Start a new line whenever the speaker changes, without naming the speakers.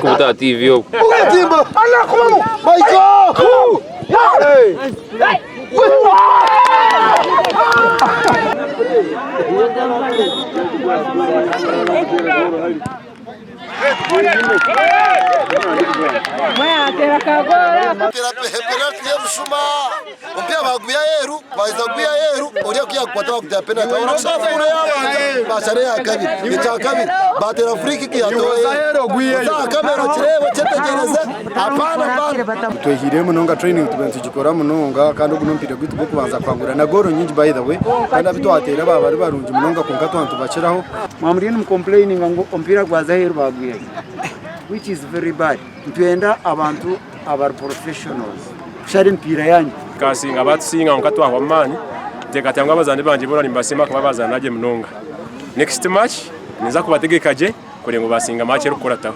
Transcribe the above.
Kuta TV.
Tuhire munonga training tugikora munonga kandi ugunumpira gwitu bwo kubanza kwangura na goro nyingi by the way kandi abitwatera bari barunje munonga ku ngatwantu baciraho mwamuri ni complaining ngo ompira gwaza hero bagwiye which is very bad. Ntwenda abantu abar professionals shari mpira yanyu
kasinga batsinga nkatwa hwamani tekatangwa bazande banje bora nimbasema kuba bazana naje munonga next match niza kubategekaje kurengo basinga match rukorataho.